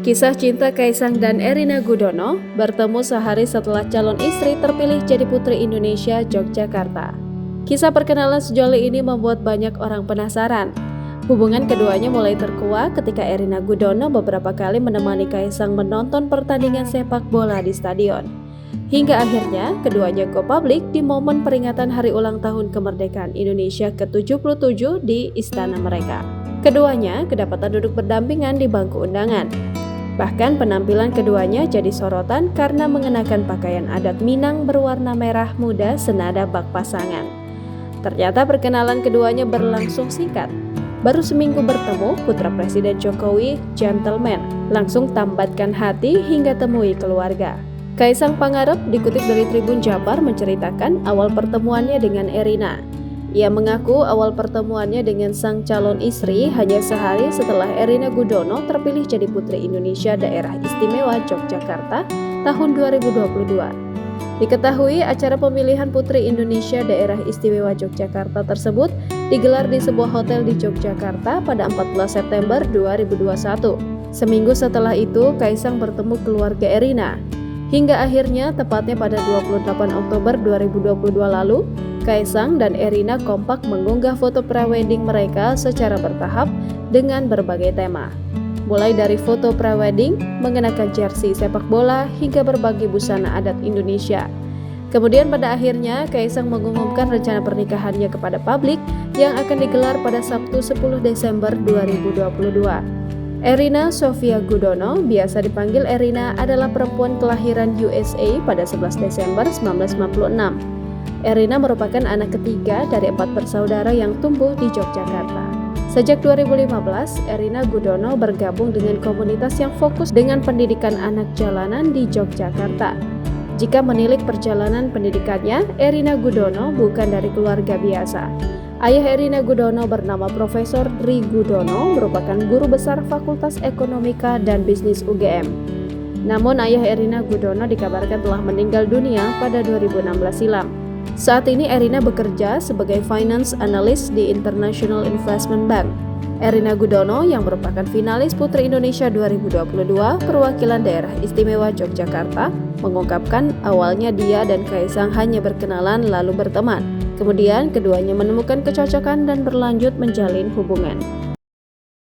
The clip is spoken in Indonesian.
Kisah cinta Kaisang dan Erina Gudono bertemu sehari setelah calon istri terpilih jadi Putri Indonesia Yogyakarta. Kisah perkenalan sejoli ini membuat banyak orang penasaran. Hubungan keduanya mulai terkuak ketika Erina Gudono beberapa kali menemani Kaisang menonton pertandingan sepak bola di stadion. Hingga akhirnya keduanya go publik di momen peringatan hari ulang tahun kemerdekaan Indonesia ke-77 di istana mereka. Keduanya kedapatan duduk berdampingan di bangku undangan. Bahkan penampilan keduanya jadi sorotan karena mengenakan pakaian adat Minang berwarna merah muda senada bak pasangan. Ternyata perkenalan keduanya berlangsung singkat. Baru seminggu bertemu, putra Presiden Jokowi, gentleman, langsung tambatkan hati hingga temui keluarga. Kaisang Pangarep dikutip dari Tribun Jabar menceritakan awal pertemuannya dengan Erina. Ia mengaku awal pertemuannya dengan sang calon istri hanya sehari setelah Erina Gudono terpilih jadi Putri Indonesia Daerah Istimewa Yogyakarta tahun 2022. Diketahui acara pemilihan Putri Indonesia Daerah Istimewa Yogyakarta tersebut digelar di sebuah hotel di Yogyakarta pada 14 September 2021. Seminggu setelah itu, Kaisang bertemu keluarga Erina. Hingga akhirnya, tepatnya pada 28 Oktober 2022 lalu, Kaisang dan Erina kompak mengunggah foto prewedding mereka secara bertahap dengan berbagai tema. Mulai dari foto prewedding, mengenakan jersey sepak bola, hingga berbagai busana adat Indonesia. Kemudian pada akhirnya, Kaisang mengumumkan rencana pernikahannya kepada publik yang akan digelar pada Sabtu 10 Desember 2022. Erina Sofia Gudono, biasa dipanggil Erina, adalah perempuan kelahiran USA pada 11 Desember 1996. Erina merupakan anak ketiga dari 4 bersaudara yang tumbuh di Yogyakarta. Sejak 2015, Erina Gudono bergabung dengan komunitas yang fokus dengan pendidikan anak jalanan di Yogyakarta. Jika menilik perjalanan pendidikannya, Erina Gudono bukan dari keluarga biasa. Ayah Erina Gudono bernama Profesor Dri Gudono merupakan guru besar Fakultas Ekonomika dan Bisnis UGM. Namun ayah Erina Gudono dikabarkan telah meninggal dunia pada 2016 silam. Saat ini Erina bekerja sebagai Finance Analyst di International Investment Bank. Erina Gudono yang merupakan finalis Putri Indonesia 2022 perwakilan Daerah Istimewa Yogyakarta mengungkapkan awalnya dia dan Kaisang hanya berkenalan lalu berteman. Kemudian keduanya menemukan kecocokan dan berlanjut menjalin hubungan.